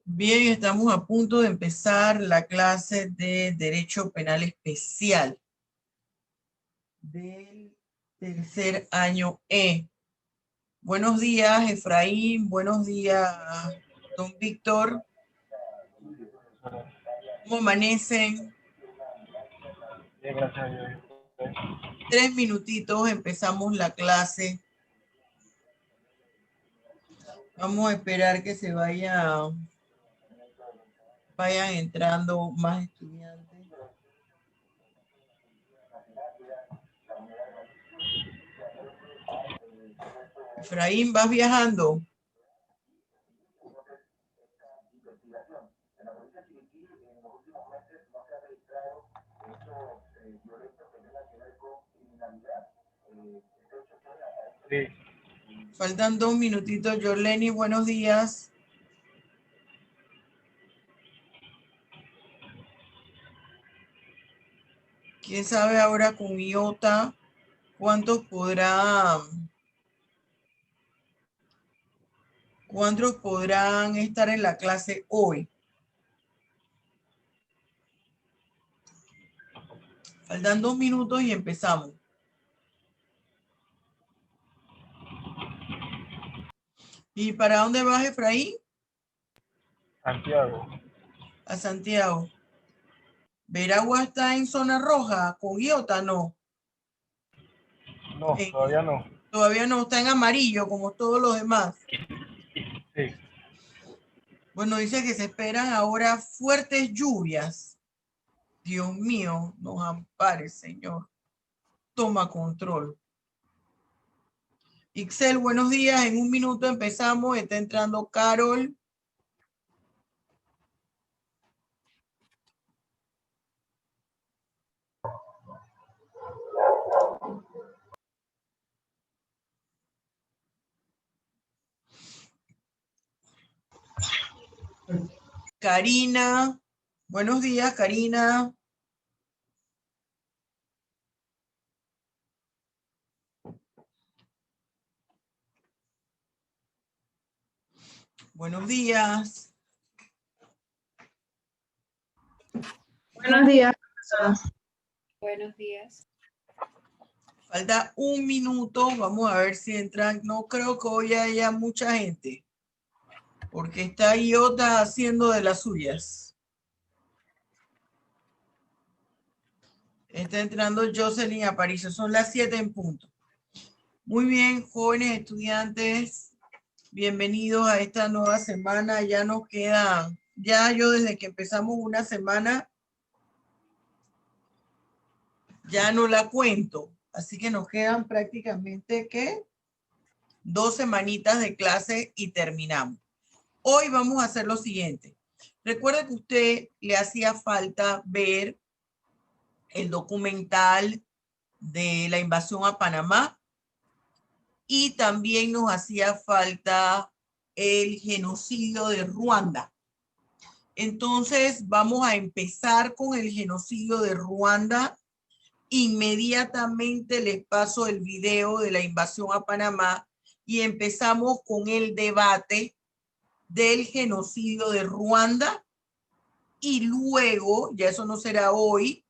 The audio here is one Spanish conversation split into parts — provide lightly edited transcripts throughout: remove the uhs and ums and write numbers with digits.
Bien, estamos a punto de empezar la clase de Derecho Penal Especial del tercer año E. Buenos días, Efraín. Buenos días, don Víctor. ¿Cómo amanecen? Bien, gracias a Dios. 3 minutitos, empezamos la clase. Vamos a esperar que se vayan entrando más estudiantes. Efraín, ¿vas viajando? Sí. Faltan 2 minutitos. Jorleni, buenos días. ¿Quién sabe ahora con IOTA cuántos podrán estar en la clase hoy? Faltan 2 minutos y empezamos. ¿Y para dónde vas, Efraín? Santiago. A Santiago. ¿Veragua está en zona roja? ¿Con IOTA no? No, todavía no. Todavía no, está en amarillo como todos los demás. Sí. Bueno, dice que se esperan ahora fuertes lluvias. Dios mío, nos ampare, Señor. Toma control. Ixel, buenos días. En 1 minuto empezamos. Está entrando Carol. Karina. Buenos días, Karina. Buenos días. Buenos días, profesora. Buenos días. Falta 1 minuto. Vamos a ver si entran. No creo que hoy haya mucha gente. Porque está IOTA haciendo de las suyas. Está entrando Jocelyn Aparicio. Son las 7 en punto. Muy bien, jóvenes estudiantes. Bienvenidos a esta nueva semana. Ya nos queda, ya yo desde que empezamos una semana, ya no la cuento. Así que nos quedan prácticamente, ¿qué? 2 semanitas de clase y terminamos. Hoy vamos a hacer lo siguiente. Recuerda que a usted le hacía falta ver el documental de la invasión a Panamá y también nos hacía falta el genocidio de Ruanda. Entonces vamos a empezar con el genocidio de Ruanda. Inmediatamente les paso el video de la invasión a Panamá y empezamos con el debate del genocidio de Ruanda y luego, ya eso no será hoy,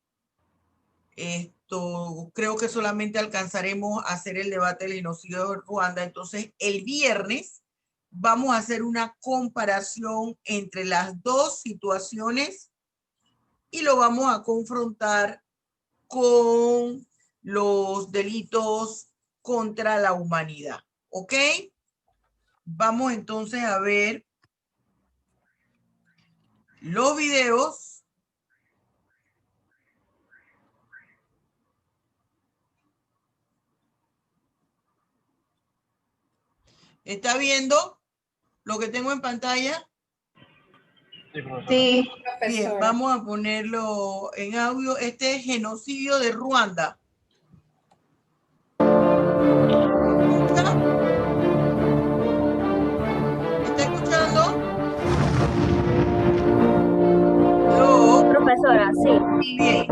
creo que solamente alcanzaremos a hacer el debate del genocidio de Ruanda. Entonces el viernes vamos a hacer una comparación entre las dos situaciones y lo vamos a confrontar con los delitos contra la humanidad. ¿Ok? Vamos entonces a ver los videos. ¿Está viendo lo que tengo en pantalla? Sí, profesora. Sí, Bien, vamos a ponerlo en audio. Este es genocidio de Ruanda. ¿Escucha? ¿Está escuchando? ¿Aló? profesora, sí. Bien.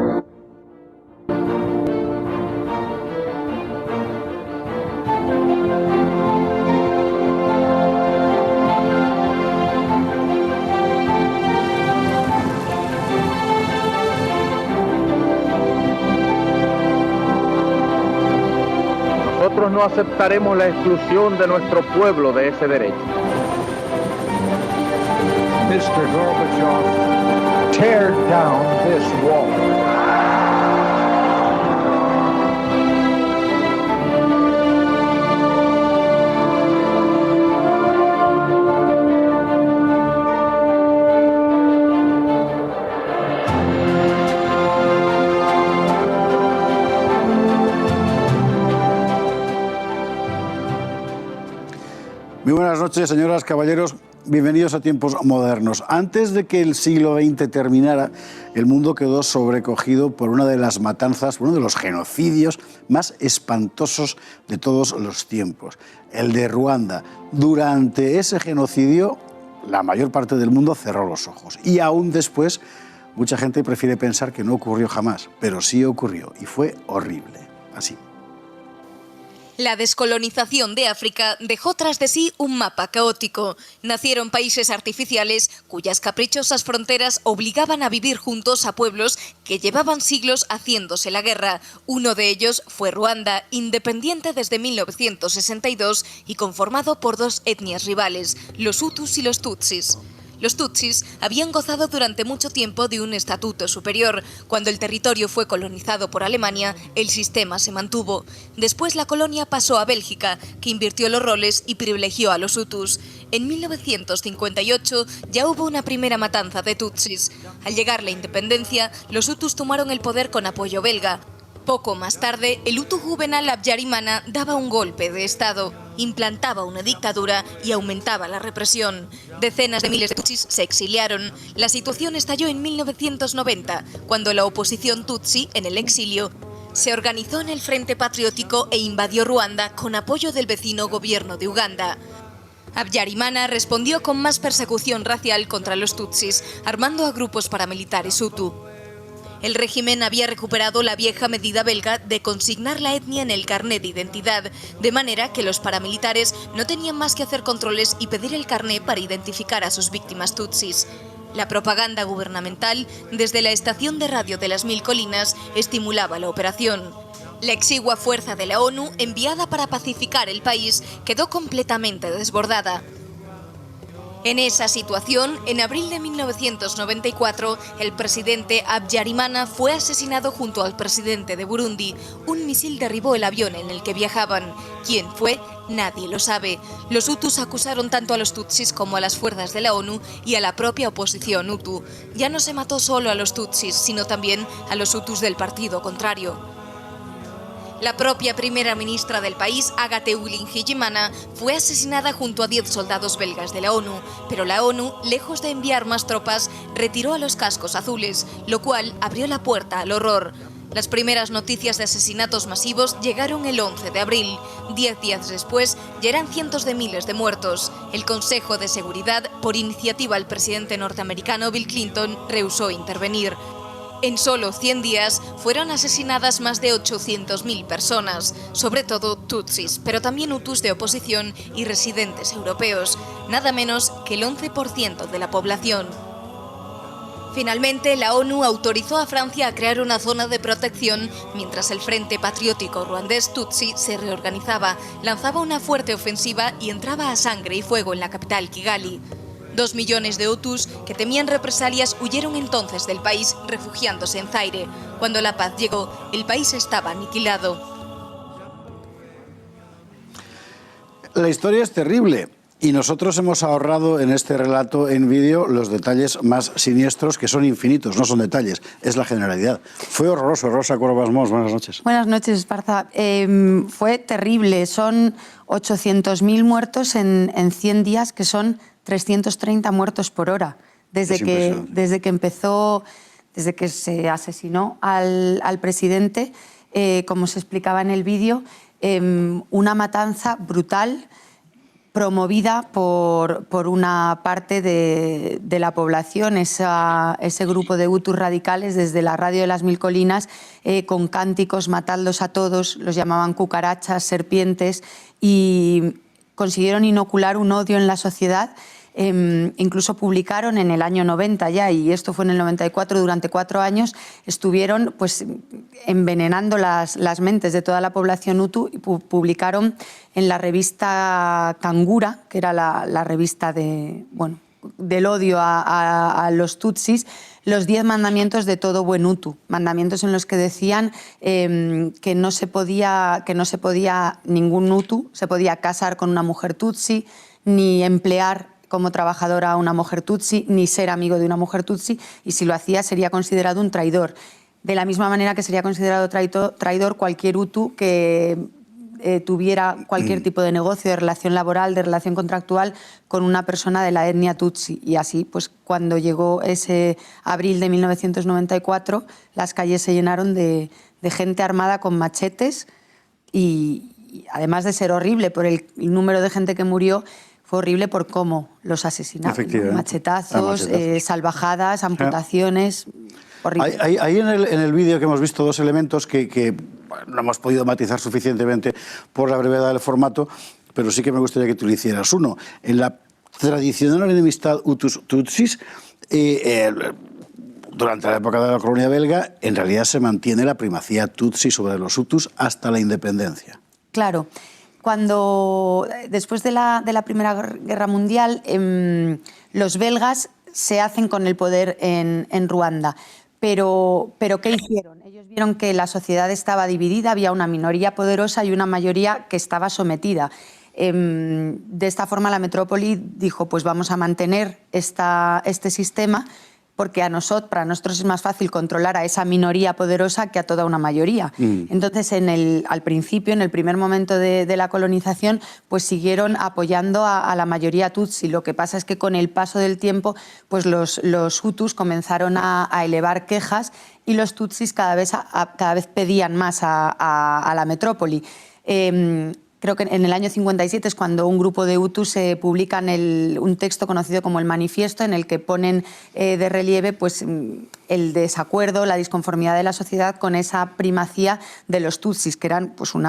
no aceptaremos la exclusión de nuestro pueblo de ese derecho. Mr. Gorbachev, tear down this wall. Muy buenas noches, señoras, caballeros. Bienvenidos a tiempos modernos. Antes de que el siglo XX terminara, el mundo quedó sobrecogido por una de las matanzas, uno de los genocidios más espantosos de todos los tiempos, el de Ruanda. Durante ese genocidio, la mayor parte del mundo cerró los ojos. Y aún después, mucha gente prefiere pensar que no ocurrió jamás, pero sí ocurrió y fue horrible. Así. La descolonización de África dejó tras de sí un mapa caótico. Nacieron países artificiales cuyas caprichosas fronteras obligaban a vivir juntos a pueblos que llevaban siglos haciéndose la guerra. Uno de ellos fue Ruanda, independiente desde 1962 y conformado por dos etnias rivales, los Hutus y los Tutsis. Los Tutsis habían gozado durante mucho tiempo de un estatuto superior. Cuando el territorio fue colonizado por Alemania, el sistema se mantuvo. Después la colonia pasó a Bélgica, que invirtió los roles y privilegió a los Hutus. En 1958 ya hubo una primera matanza de Tutsis. Al llegar la independencia, los Hutus tomaron el poder con apoyo belga. Poco más tarde, el Hutu Juvenal Habyarimana daba un golpe de Estado, implantaba una dictadura y aumentaba la represión. Decenas de miles de Tutsis se exiliaron. La situación estalló en 1990, cuando la oposición Tutsi, en el exilio, se organizó en el Frente Patriótico e invadió Ruanda con apoyo del vecino gobierno de Uganda. Habyarimana respondió con más persecución racial contra los Tutsis, armando a grupos paramilitares Hutu. El régimen había recuperado la vieja medida belga de consignar la etnia en el carné de identidad, de manera que los paramilitares no tenían más que hacer controles y pedir el carné para identificar a sus víctimas tutsis. La propaganda gubernamental, desde la estación de radio de las Mil Colinas, estimulaba la operación. La exigua fuerza de la ONU, enviada para pacificar el país, quedó completamente desbordada. En esa situación, en abril de 1994, el presidente Habyarimana fue asesinado junto al presidente de Burundi. Un misil derribó el avión en el que viajaban. ¿Quién fue? Nadie lo sabe. Los Hutus acusaron tanto a los Tutsis como a las fuerzas de la ONU y a la propia oposición Hutu. Ya no se mató solo a los Tutsis, sino también a los Hutus del partido contrario. La propia primera ministra del país, Agathe Uwilingiyimana, fue asesinada junto a 10 soldados belgas de la ONU, pero la ONU, lejos de enviar más tropas, retiró a los cascos azules, lo cual abrió la puerta al horror. Las primeras noticias de asesinatos masivos llegaron el 11 de abril. 10 días después, ya eran cientos de miles de muertos. El Consejo de Seguridad, por iniciativa del presidente norteamericano Bill Clinton, rehusó intervenir. En solo 100 días fueron asesinadas más de 800.000 personas, sobre todo tutsis, pero también hutus de oposición y residentes europeos, nada menos que el 11% de la población. Finalmente, la ONU autorizó a Francia a crear una zona de protección mientras el Frente Patriótico Ruandés Tutsi se reorganizaba, lanzaba una fuerte ofensiva y entraba a sangre y fuego en la capital Kigali. 2 millones de Hutus que temían represalias huyeron entonces del país refugiándose en Zaire. Cuando la paz llegó, el país estaba aniquilado. La historia es terrible y nosotros hemos ahorrado en este relato en vídeo los detalles más siniestros, que son infinitos, no son detalles, es la generalidad. Fue horroroso. Rosa Cuervas Mos, buenas noches. Buenas noches, Esparza. Fue terrible. Son 800.000 muertos en 100 días, que son 330 muertos por hora. Desde que se asesinó al presidente, como se explicaba en el vídeo, una matanza brutal promovida por una parte de la población, ese grupo de hutus radicales desde la radio de las Mil Colinas, con cánticos, matadlos a todos, los llamaban cucarachas, serpientes, y consiguieron inocular un odio en la sociedad Incluso publicaron en el año 90 ya, y esto fue en el 94, durante 4 años estuvieron pues envenenando las mentes de toda la población hutu, y publicaron en la revista Kangura, que era la revista del odio a los tutsis, los 10 mandamientos de todo buen hutu, mandamientos en los que decían que no se podía ningún hutu se podía casar con una mujer tutsi, ni emplear como trabajadora a una mujer tutsi, ni ser amigo de una mujer tutsi, y si lo hacía sería considerado un traidor. De la misma manera que sería considerado traidor cualquier hutu que tuviera cualquier tipo de negocio, de relación laboral, de relación contractual con una persona de la etnia tutsi. Y así, pues cuando llegó ese abril de 1994, las calles se llenaron de gente armada con machetes y además de ser horrible por el número de gente que murió, fue horrible por cómo los asesinaban. Machetazos, salvajadas, amputaciones. Horrible. Hay en el vídeo que hemos visto 2 elementos que no hemos podido matizar suficientemente por la brevedad del formato, pero sí que me gustaría que tú lo hicieras. Uno, en la tradicional enemistad Hutus-Tutsis, durante la época de la colonia belga, en realidad se mantiene la primacía Tutsi sobre los Hutus hasta la independencia. Claro. Después de la Primera Guerra Mundial, los belgas se hacen con el poder en Ruanda. Pero ¿qué hicieron? Ellos vieron que la sociedad estaba dividida, había una minoría poderosa y una mayoría que estaba sometida. De esta forma la metrópoli dijo, pues vamos a mantener este sistema, porque para nosotros es más fácil controlar a esa minoría poderosa que a toda una mayoría. Entonces, al principio, en el primer momento de la colonización, pues siguieron apoyando a la mayoría tutsi. Lo que pasa es que con el paso del tiempo, pues los hutus comenzaron a elevar quejas y los tutsis cada vez pedían más a la metrópoli. Creo que en el año 57 es cuando un grupo de hutus publican un texto conocido como el manifiesto, en el que ponen de relieve pues, el desacuerdo, la disconformidad de la sociedad con esa primacía de los tutsis, que eran pues, un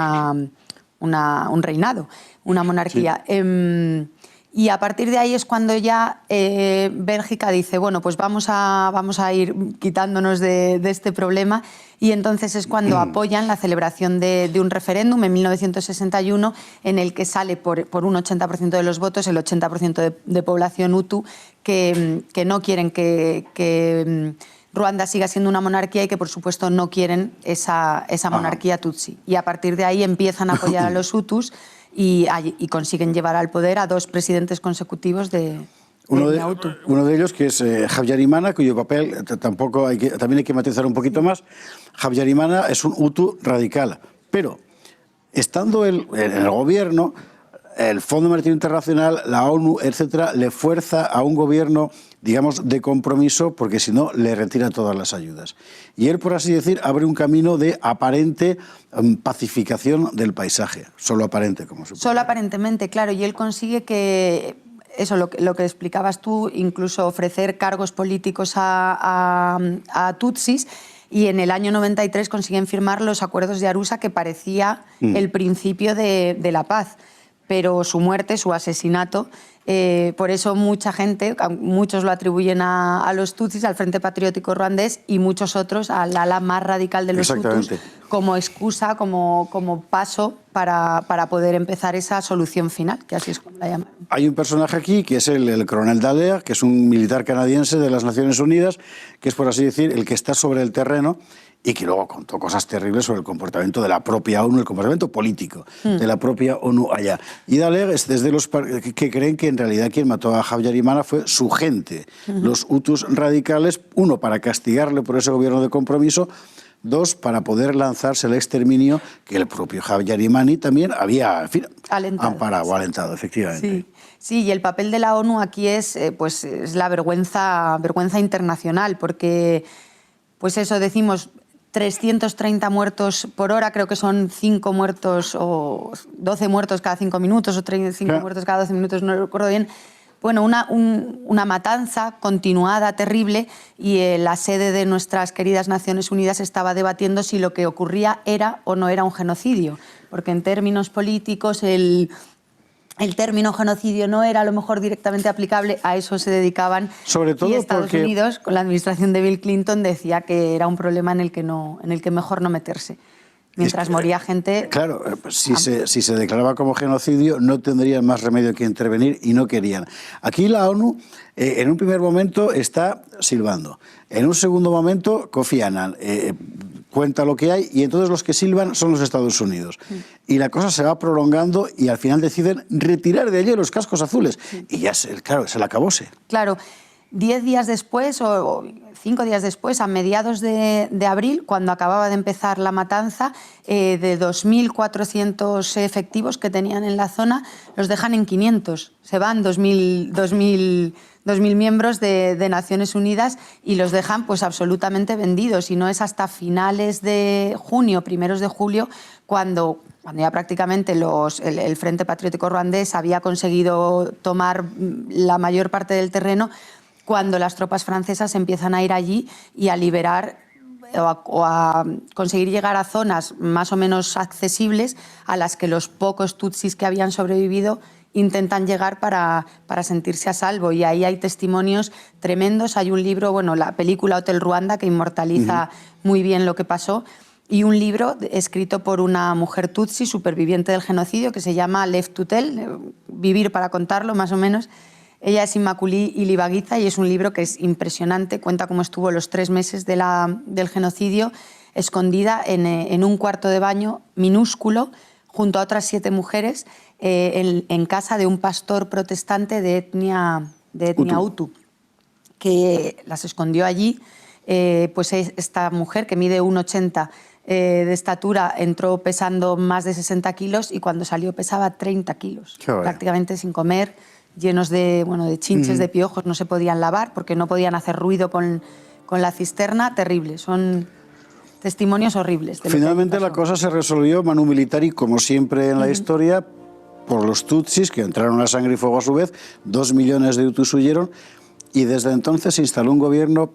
reinado, una monarquía. Sí. Y a partir de ahí es cuando ya Bélgica dice, bueno, pues vamos a ir quitándonos de este problema, y entonces es cuando apoyan la celebración de un referéndum en 1961 en el que sale por un 80% de los votos, el 80% de población hutu, que no quieren que Ruanda siga siendo una monarquía y que, por supuesto, no quieren esa monarquía tutsi. Y a partir de ahí empiezan a apoyar a los hutus y consiguen llevar al poder a 2 presidentes consecutivos de uno de ellos, que es Habyarimana, cuyo papel también hay que matizar un poquito más. Habyarimana es un hutu radical, pero estando él en el gobierno, el Fondo Monetario Internacional, la ONU, etcétera, le fuerza a un gobierno, digamos, de compromiso, porque si no, le retira todas las ayudas. Y él, por así decir, abre un camino de aparente pacificación del paisaje. Solo aparente, como se puede. Solo aparentemente, claro. Y él consigue que, eso, lo que explicabas tú, incluso ofrecer cargos políticos a tutsis. Y en el año 93 consiguen firmar los acuerdos de Arusha, que parecía el principio de la paz. Pero su muerte, su asesinato, por eso mucha gente, muchos lo atribuyen a los tutsis, al Frente Patriótico Ruandés, y muchos otros al ala más radical de los hutus, como excusa, como paso para poder empezar esa solución final, que así es como la llaman. Hay un personaje aquí que es el coronel Dallaire, que es un militar canadiense de las Naciones Unidas, que es, por así decir, el que está sobre el terreno, y que luego contó cosas terribles sobre el comportamiento de la propia ONU, el comportamiento político de la propia ONU allá. Y Dallaire es de los que creen que en realidad quien mató a Habyarimana fue su gente, los hutus radicales, 1, para castigarle por ese gobierno de compromiso, 2, para poder lanzarse el exterminio que el propio Habyarimana también había, en fin, alentado, efectivamente. Sí, y el papel de la ONU aquí es la vergüenza internacional, porque, pues eso decimos, 330 muertos por hora, creo que son 5 muertos o 12 muertos cada 5 minutos o 35 muertos cada 12 minutos, no recuerdo bien. Bueno, una matanza continuada, terrible, y la sede de nuestras queridas Naciones Unidas estaba debatiendo si lo que ocurría era o no era un genocidio, porque en términos políticos el término genocidio no era a lo mejor directamente aplicable, a eso se dedicaban. Sobre todo y Estados porque Unidos, con la administración de Bill Clinton, decía que era un problema en el que mejor no meterse. Mientras moría gente... Claro, si se declaraba como genocidio no tendrían más remedio que intervenir y no querían. Aquí la ONU en un primer momento está silbando. En un segundo momento Kofi Annan cuenta lo que hay y entonces los que silban son los Estados Unidos. Y la cosa se va prolongando y al final deciden retirar de allí los cascos azules. Y ya, claro, se la acabóse. Claro. 10 días después, o 5 días después, a mediados de abril, cuando acababa de empezar la matanza, de 2.400 efectivos que tenían en la zona, los dejan en 500. Se van 2.000 miembros de Naciones Unidas y los dejan pues absolutamente vendidos. Y no es hasta finales de junio, primeros de julio, cuando ya prácticamente el Frente Patriótico Ruandés había conseguido tomar la mayor parte del terreno, cuando las tropas francesas empiezan a ir allí y a liberar o a conseguir llegar a zonas más o menos accesibles a las que los pocos tutsis que habían sobrevivido intentan llegar para sentirse a salvo. Y ahí hay testimonios tremendos. Hay un libro, bueno, la película Hotel Ruanda, que inmortaliza muy bien lo que pasó, y un libro escrito por una mujer tutsi, superviviente del genocidio, que se llama Left to Tell, Vivir para contarlo, más o menos. Ella es Immaculée Ilibagiza y es un libro que es impresionante. Cuenta cómo estuvo los 3 meses del genocidio escondida en un cuarto de baño minúsculo junto a otras 7 mujeres en casa de un pastor protestante de etnia Hutu, que las escondió allí. Pues esta mujer, que mide 1,80 de estatura, entró pesando más de 60 kilos y cuando salió pesaba 30 kilos, prácticamente sin comer, llenos de chinches, de piojos, no se podían lavar porque no podían hacer ruido con la cisterna. Terrible, son testimonios horribles. Finalmente la cosa se resolvió manu militari, como siempre en la historia, por los tutsis, que entraron a sangre y fuego a su vez. 2 millones de hutus huyeron y desde entonces se instaló un gobierno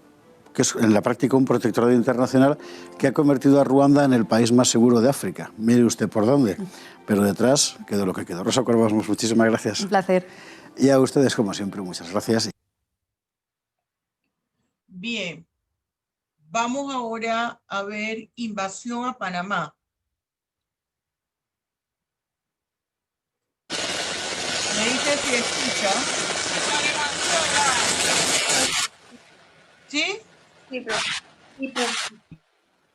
que es en la práctica un protectorado internacional que ha convertido a Ruanda en el país más seguro de África. Mire usted por dónde. Pero detrás quedó lo que quedó. Rosa Cuervas, muchísimas gracias. Un placer. Y a ustedes, como siempre, muchas gracias. Bien, vamos ahora a ver invasión a Panamá. Me dice si escucha. ¿Sí? Sí, profe.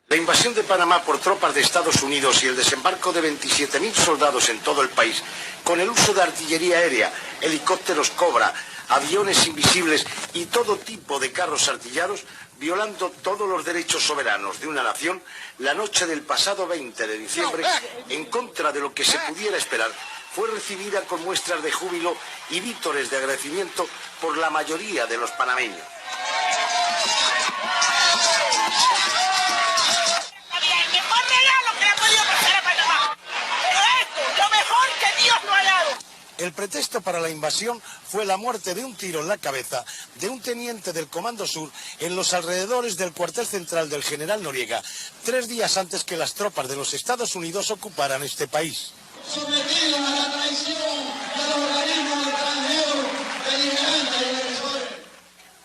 La invasión de Panamá por tropas de Estados Unidos y el desembarco de 27.000 soldados en todo el país, con el uso de artillería aérea, helicópteros Cobra, aviones invisibles y todo tipo de carros artillados, violando todos los derechos soberanos de una nación, la noche del pasado 20 de diciembre, en contra de lo que se pudiera esperar, fue recibida con muestras de júbilo y vítores de agradecimiento por la mayoría de los panameños. El pretexto para la invasión fue la muerte de un tiro en la cabeza de un teniente del Comando Sur en los alrededores del cuartel central del general Noriega, 3 días antes que las tropas de los Estados Unidos ocuparan este país. Sometido a la traición de los organismos extranjeros beligerantes y agresores.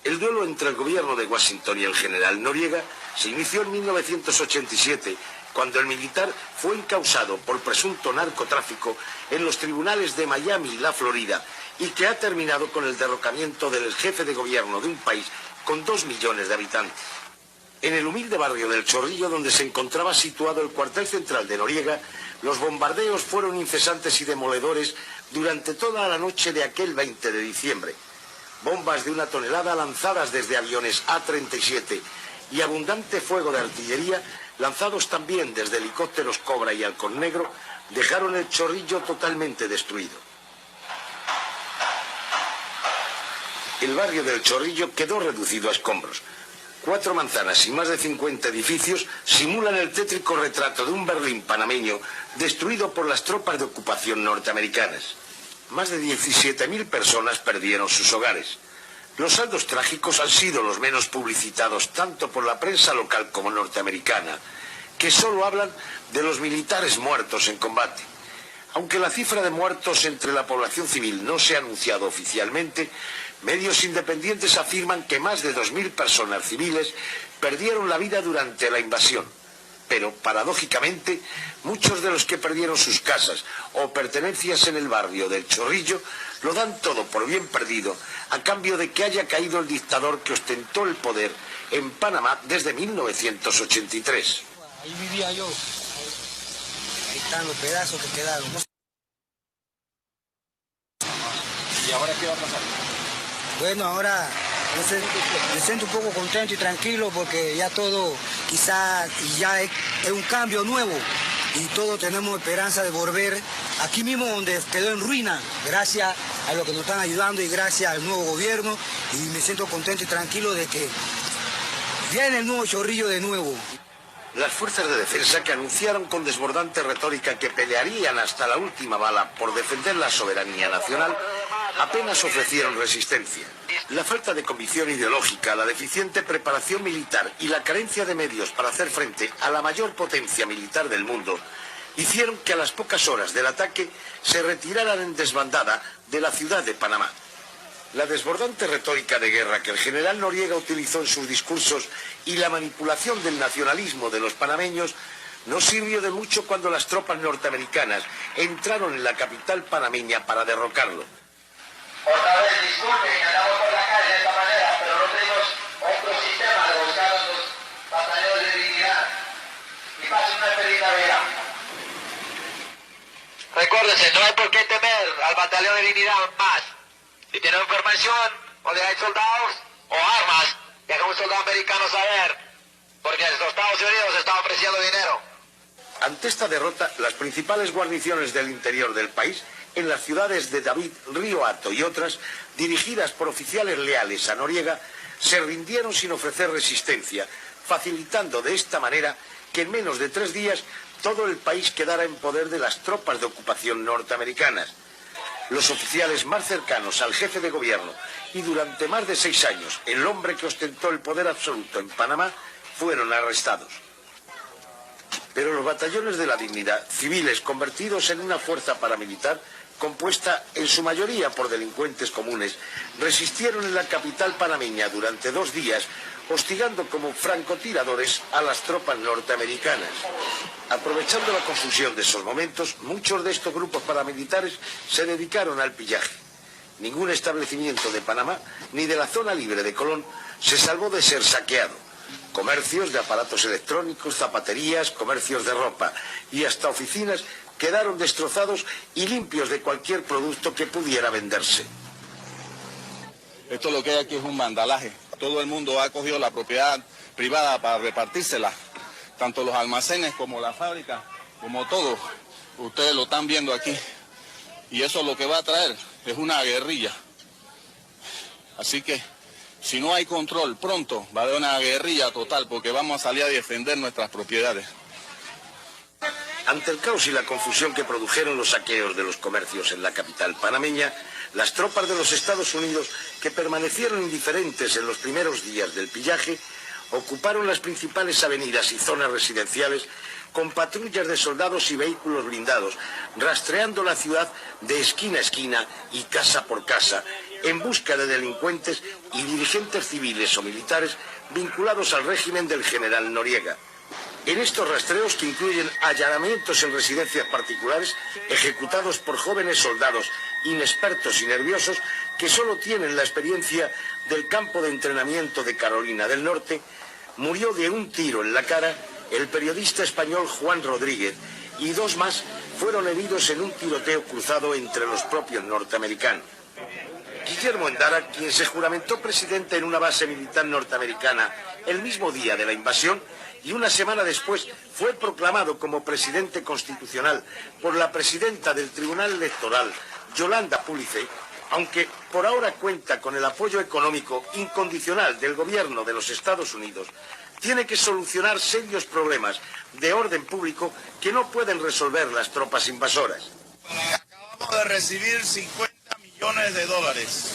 El duelo entre el gobierno de Washington y el general Noriega se inició en 1987, cuando el militar fue encausado por presunto narcotráfico en los tribunales de Miami y la Florida, y que ha terminado con el derrocamiento del jefe de gobierno de un país con 2 millones de habitantes. En el humilde barrio del Chorrillo, donde se encontraba situado el cuartel central de Noriega, los bombardeos fueron incesantes y demoledores durante toda la noche de aquel 20 de diciembre. Bombas de 1 tonelada lanzadas desde aviones A-37 y abundante fuego de artillería, lanzados también desde helicópteros Cobra y Halcón Negro, dejaron el Chorrillo totalmente destruido. El barrio del Chorrillo quedó reducido a escombros. 4 manzanas y más de 50 edificios simulan el tétrico retrato de un Berlín panameño destruido por las tropas de ocupación norteamericanas. Más de 17.000 personas perdieron sus hogares. Los saldos trágicos han sido los menos publicitados tanto por la prensa local como norteamericana, que solo hablan de los militares muertos en combate. Aunque la cifra de muertos entre la población civil no se ha anunciado oficialmente, medios independientes afirman que más de 2.000 personas civiles perdieron la vida durante la invasión. Pero, paradójicamente, muchos de los que perdieron sus casas o pertenencias en el barrio del Chorrillo lo dan todo por bien perdido a cambio de que haya caído el dictador que ostentó el poder en Panamá desde 1983. Ahí vivía yo. Ahí están los pedazos que quedaron. ¿Y ahora qué va a pasar? Bueno, ahora me siento un poco contento y tranquilo porque ya todo quizás ya es un cambio nuevo y todos tenemos esperanza de volver aquí mismo donde quedó en ruina, gracias a lo que nos están ayudando y gracias al nuevo gobierno, y me siento contento y tranquilo de que viene el nuevo Chorrillo de nuevo. Las fuerzas de defensa, que anunciaron con desbordante retórica que pelearían hasta la última bala por defender la soberanía nacional, apenas ofrecieron resistencia. La falta de convicción ideológica, la deficiente preparación militar y la carencia de medios para hacer frente a la mayor potencia militar del mundo hicieron que a las pocas horas del ataque se retiraran en desbandada de la ciudad de Panamá. La desbordante retórica de guerra que el general Noriega utilizó en sus discursos y la manipulación del nacionalismo de los panameños no sirvió de mucho cuando las tropas norteamericanas entraron en la capital panameña para derrocarlo. Otra vez, disculpen que andamos por la calle de esta manera, pero no tenemos otro sistema de buscar a los batallones de dignidad. Y pasen una feliz Navidad. Recuérdense, no hay por qué temer al batallón de dignidad más. Si tienen información, o le hay soldados o armas, deja un soldado americano saber, porque los Estados Unidos están ofreciendo dinero. Ante esta derrota, las principales guarniciones del interior del país, en las ciudades de David, Río Hato y otras, dirigidas por oficiales leales a Noriega, se rindieron sin ofrecer resistencia, facilitando de esta manera que en menos de 3 días todo el país quedara en poder de las tropas de ocupación norteamericanas. Los oficiales más cercanos al jefe de gobierno y durante más de 6 años el hombre que ostentó el poder absoluto en Panamá fueron arrestados. Pero los batallones de la dignidad, civiles convertidos en una fuerza paramilitar, compuesta en su mayoría por delincuentes comunes, resistieron en la capital panameña durante 2 días, hostigando como francotiradores a las tropas norteamericanas. Aprovechando la confusión de esos momentos, muchos de estos grupos paramilitares se dedicaron al pillaje. Ningún establecimiento de Panamá, ni de la zona libre de Colón, se salvó de ser saqueado. Comercios de aparatos electrónicos, zapaterías, comercios de ropa y hasta oficinas quedaron destrozados y limpios de cualquier producto que pudiera venderse. Esto lo que hay aquí es un vandalaje. Todo el mundo ha cogido la propiedad privada para repartírsela. Tanto los almacenes como la fábrica, como todo. Ustedes lo están viendo aquí. Y eso lo que va a traer es una guerrilla. Así que, si no hay control pronto, va a haber una guerrilla total, porque vamos a salir a defender nuestras propiedades. Ante el caos y la confusión que produjeron los saqueos de los comercios en la capital panameña, las tropas de los Estados Unidos, que permanecieron indiferentes en los primeros días del pillaje, ocuparon las principales avenidas y zonas residenciales con patrullas de soldados y vehículos blindados, rastreando la ciudad de esquina a esquina y casa por casa, en busca de delincuentes y dirigentes civiles o militares vinculados al régimen del general Noriega. En estos rastreos, que incluyen allanamientos en residencias particulares ejecutados por jóvenes soldados inexpertos y nerviosos que solo tienen la experiencia del campo de entrenamiento de Carolina del Norte, murió de un tiro en la cara el periodista español Juan Rodríguez, y 2 más fueron heridos en un tiroteo cruzado entre los propios norteamericanos. Guillermo Endara, quien se juramentó presidente en una base militar norteamericana el mismo día de la invasión y una semana después fue proclamado como presidente constitucional por la presidenta del Tribunal Electoral, Yolanda Púlice, aunque por ahora cuenta con el apoyo económico incondicional del gobierno de los Estados Unidos, tiene que solucionar serios problemas de orden público que no pueden resolver las tropas invasoras. Acabamos de recibir 50 millones de dólares.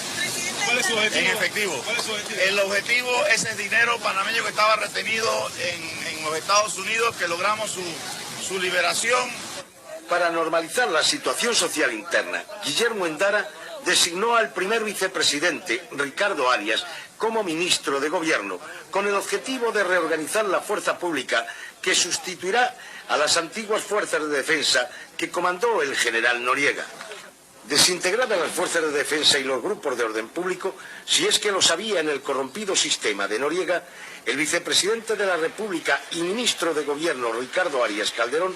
¿Cuál es su objetivo? En efectivo. ¿Cuál es su objetivo? El objetivo es el dinero panameño que estaba retenido en los Estados Unidos, que logramos su liberación. Para normalizar la situación social interna, Guillermo Endara designó al primer vicepresidente, Ricardo Arias, como ministro de Gobierno, con el objetivo de reorganizar la fuerza pública que sustituirá a las antiguas fuerzas de defensa que comandó el general Noriega. Desintegradas las fuerzas de defensa y los grupos de orden público, si es que los había en el corrompido sistema de Noriega, el vicepresidente de la República y ministro de Gobierno, Ricardo Arias Calderón,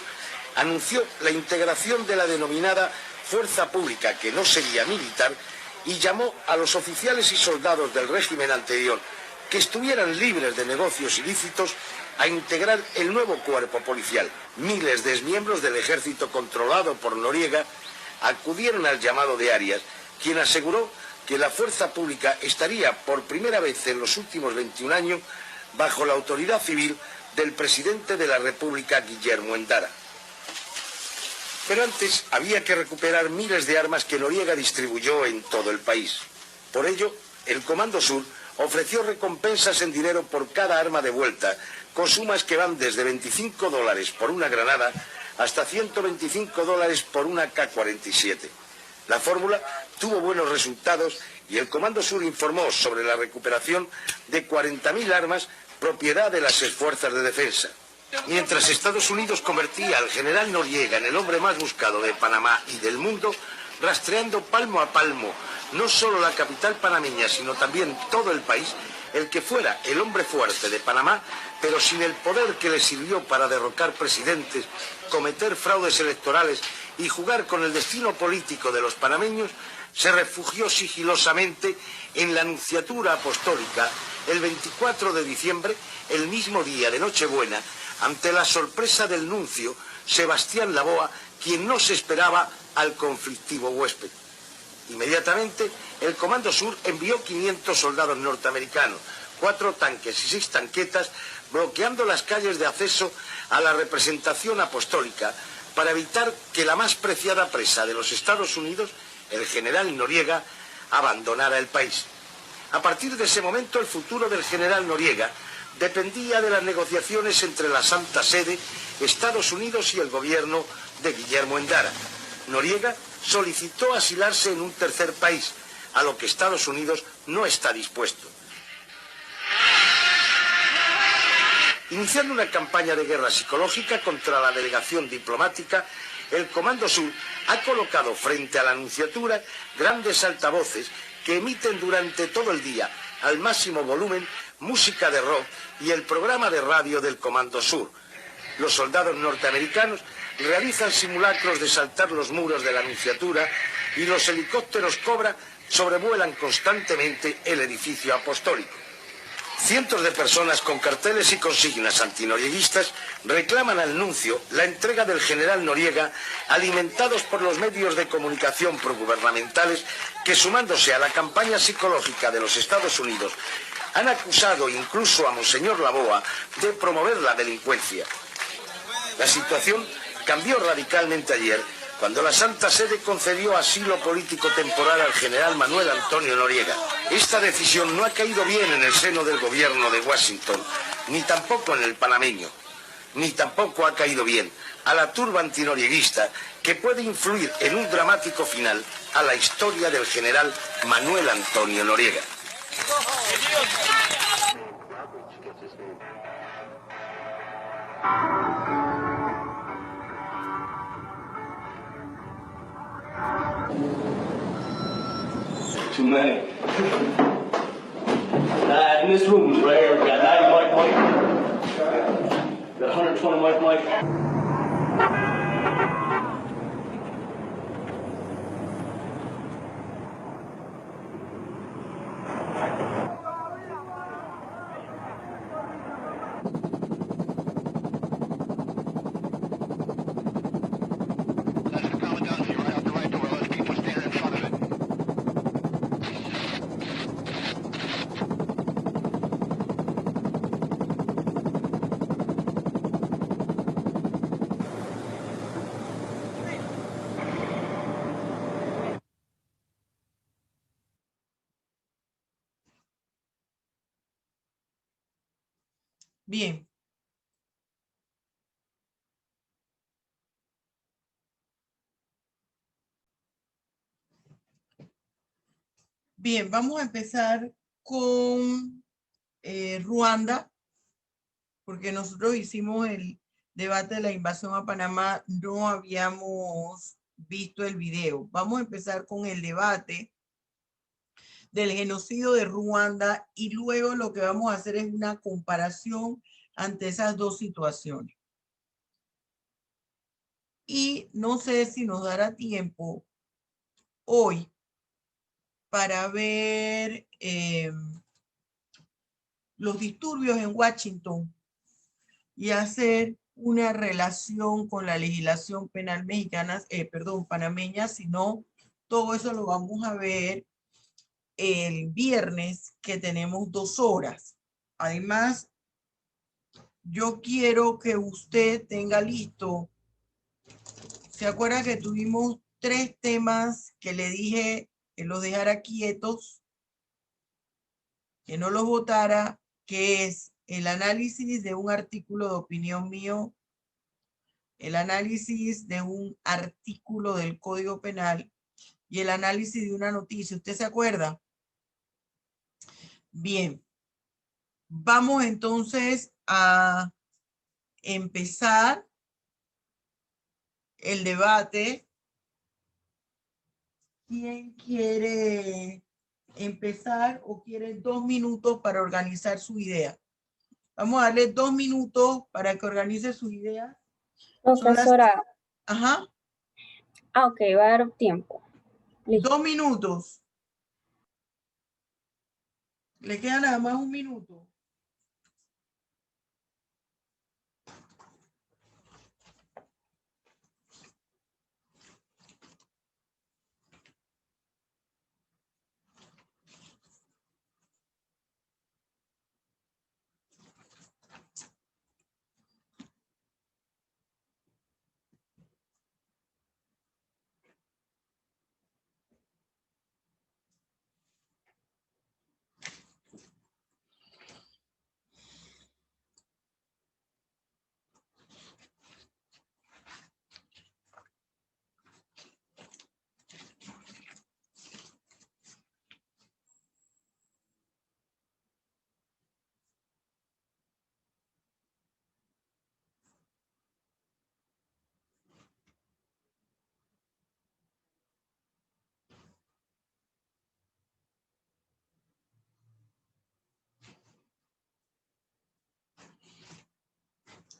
anunció la integración de la denominada fuerza pública, que no sería militar, y llamó a los oficiales y soldados del régimen anterior que estuvieran libres de negocios ilícitos a integrar el nuevo cuerpo policial. Miles de exmiembros del ejército controlado por Noriega acudieron al llamado de Arias, quien aseguró que la fuerza pública estaría por primera vez en los últimos 21 años bajo la autoridad civil del presidente de la República, Guillermo Endara. Pero antes había que recuperar miles de armas que Noriega distribuyó en todo el país. Por ello, el Comando Sur ofreció recompensas en dinero por cada arma devuelta, con sumas que van desde $25 por una granada hasta $125 por una K-47. La fórmula tuvo buenos resultados y el Comando Sur informó sobre la recuperación de 40.000 armas propiedad de las fuerzas de defensa. Mientras Estados Unidos convertía al general Noriega en el hombre más buscado de Panamá y del mundo, rastreando palmo a palmo no solo la capital panameña, sino también todo el país, el que fuera el hombre fuerte de Panamá, pero sin el poder que le sirvió para derrocar presidentes, cometer fraudes electorales y jugar con el destino político de los panameños, se refugió sigilosamente en la Nunciatura Apostólica el 24 de diciembre, el mismo día de Nochebuena, ante la sorpresa del nuncio Sebastián Laboa, quien no se esperaba al conflictivo huésped. Inmediatamente, el Comando Sur envió 500 soldados norteamericanos, 4 tanques y 6 tanquetas, bloqueando las calles de acceso a la representación apostólica para evitar que la más preciada presa de los Estados Unidos, el general Noriega, abandonara el país. A partir de ese momento, el futuro del general Noriega dependía de las negociaciones entre la Santa Sede, Estados Unidos y el gobierno de Guillermo Endara. Noriega solicitó asilarse en un tercer país, a lo que Estados Unidos no está dispuesto. Iniciando una campaña de guerra psicológica contra la delegación diplomática, el Comando Sur ha colocado frente a la Nunciatura grandes altavoces que emiten durante todo el día, al máximo volumen, música de rock y el programa de radio del Comando Sur. Los soldados norteamericanos realizan simulacros de saltar los muros de la Nunciatura y los helicópteros Cobra sobrevuelan constantemente el edificio apostólico. Cientos de personas con carteles y consignas antinorieguistas reclaman al nuncio la entrega del general Noriega, alimentados por los medios de comunicación progubernamentales que, sumándose a la campaña psicológica de los Estados Unidos, han acusado incluso a Monseñor Laboa de promover la delincuencia. La situación cambió radicalmente ayer, cuando la Santa Sede concedió asilo político temporal al general Manuel Antonio Noriega. Esta decisión no ha caído bien en el seno del gobierno de Washington, ni tampoco en el panameño, ni tampoco ha caído bien a la turba antinorieguista, que puede influir en un dramático final a la historia del general Manuel Antonio Noriega. Too many. In this room right here, we got 90 Mike. Got 120 Mike. Bien. Bien, vamos a empezar con Ruanda, porque nosotros hicimos el debate de la invasión a Panamá, no habíamos visto el video. Vamos a empezar con el debate del genocidio de Ruanda y luego lo que vamos a hacer es una comparación ante esas dos situaciones. Y no sé si nos dará tiempo hoy para ver los disturbios en Washington y hacer una relación con la legislación penal mexicana, panameña, sino todo eso lo vamos a ver el viernes, que tenemos 2 horas. Además, yo quiero que usted tenga listo. ¿Se acuerda que tuvimos 3 temas que le dije que los dejara quietos, que no los votara, que es el análisis de un artículo de opinión mío, el análisis de un artículo del Código Penal y el análisis de una noticia? ¿Usted se acuerda? Bien. Vamos entonces a empezar el debate. ¿Quién quiere empezar o quiere 2 minutos para organizar su idea? Vamos a darle 2 minutos para que organice su idea. Profesora. Ajá. Ok, va a dar tiempo. Listo. 2 minutos. Le queda nada más 1 minuto.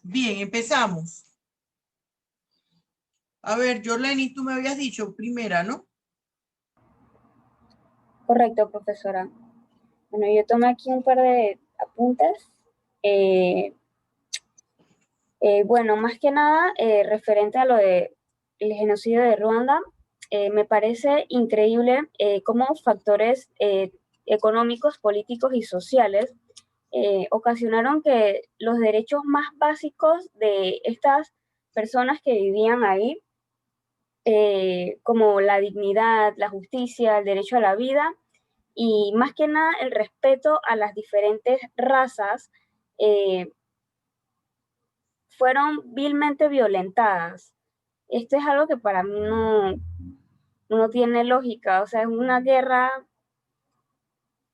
Bien, empezamos. A ver, Jorleni, tú me habías dicho primera, ¿no? Correcto, profesora. Bueno, yo tomé aquí un par de apuntes. Bueno, más que nada, referente a lo del genocidio de Ruanda, me parece increíble cómo factores económicos, políticos y sociales ocasionaron que los derechos más básicos de estas personas que vivían ahí, como la dignidad, la justicia, el derecho a la vida y más que nada el respeto a las diferentes razas, fueron vilmente violentadas. Esto es algo que para mí no tiene lógica, o sea, es una guerra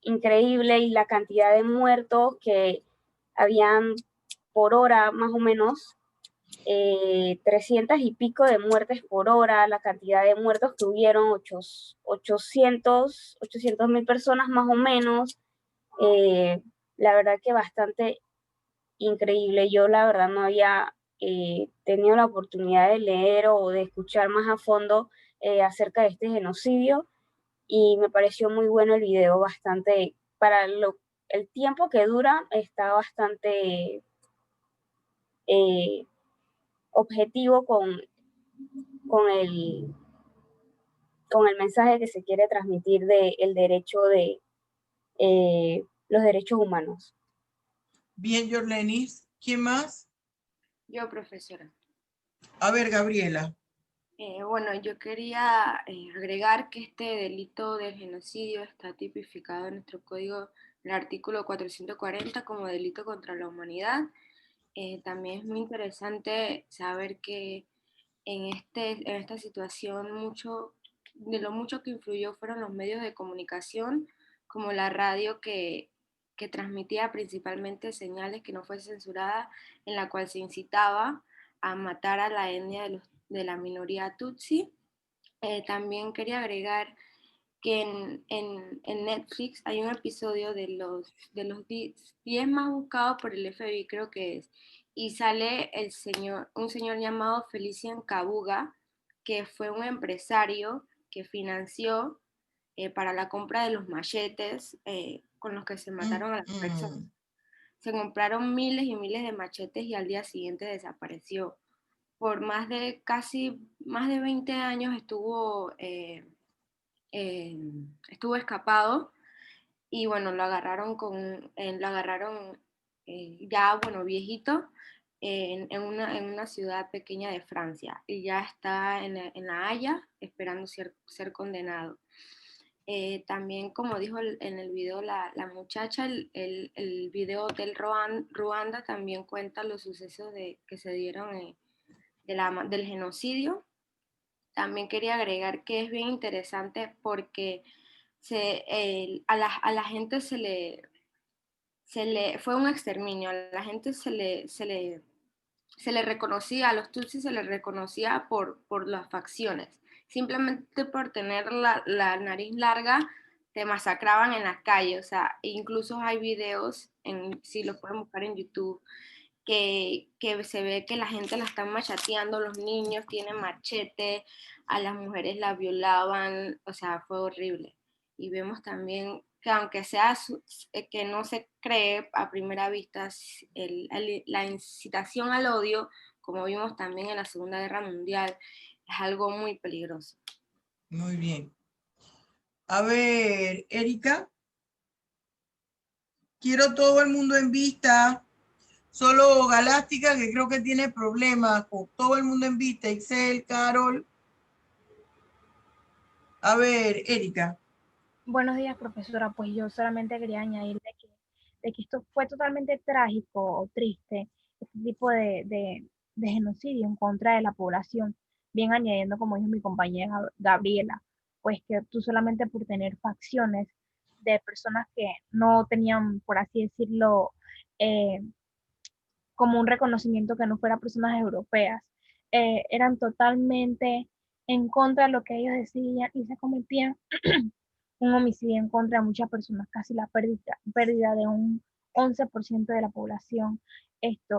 increíble y la cantidad de muertos que habían por hora, más o menos, 300 y pico de muertes por hora, la cantidad de muertos que hubieron, 800,000 personas más o menos, la verdad que bastante increíble. Yo la verdad no había tenido la oportunidad de leer o de escuchar más a fondo acerca de este genocidio y me pareció muy bueno el video, bastante, para el tiempo que dura, está bastante objetivo con el mensaje que se quiere transmitir del derecho de los derechos humanos. Bien, Jorlenis. ¿Quién más? Yo, profesora. A ver, Gabriela. Bueno, yo quería agregar que este delito del genocidio está tipificado en nuestro código, en el artículo 440 como delito contra la humanidad. También es muy interesante saber que en esta situación muchos mucho que influyó fueron los medios de comunicación, como la radio que transmitía principalmente señales que no fue censurada, en la cual se incitaba a matar a la etnia de la minoría Tutsi. También quería agregar que en Netflix hay un episodio de los 10 más buscados por el FBI, creo que es, y sale un señor llamado Felician Kabuga, que fue un empresario que financió para la compra de los machetes con los que se mataron a las personas. Se compraron miles y miles de machetes y al día siguiente desapareció. Por más de 20 años estuvo escapado, y bueno, lo agarraron ya, bueno, viejito, en una ciudad pequeña de Francia, y ya está en La Haya esperando ser condenado. También, como dijo en el video la muchacha, el video Hotel Ruanda también cuenta los sucesos que se dieron del genocidio. También quería agregar que es bien interesante porque a la gente fue un exterminio, a la gente se le reconocía, a los tutsis se les reconocía por las facciones. Simplemente por tener la nariz larga, te masacraban en la calle. O sea, incluso hay videos, si los pueden buscar en YouTube, que se ve que la gente la están machateando, los niños tienen machete, a las mujeres la violaban, o sea, fue horrible. Y vemos también que aunque sea que no se cree a primera vista, la incitación al odio, como vimos también en la Segunda Guerra Mundial, es algo muy peligroso. Muy bien. A ver, Erika. Quiero todo el mundo en vista. Solo Galáctica, que creo que tiene problemas. Con todo el mundo en vista. Excel, Carol. A ver, Erika. Buenos días, profesora. Pues yo solamente quería añadir de que esto fue totalmente trágico o triste, este tipo de genocidio en contra de la población. Bien añadiendo, como dijo mi compañera Gabriela, pues que tú solamente por tener facciones de personas que no tenían, por así decirlo, como un reconocimiento que no fuera personas europeas, eran totalmente en contra de lo que ellos decían y se cometían un homicidio en contra de muchas personas, casi la pérdida de un 11% de la población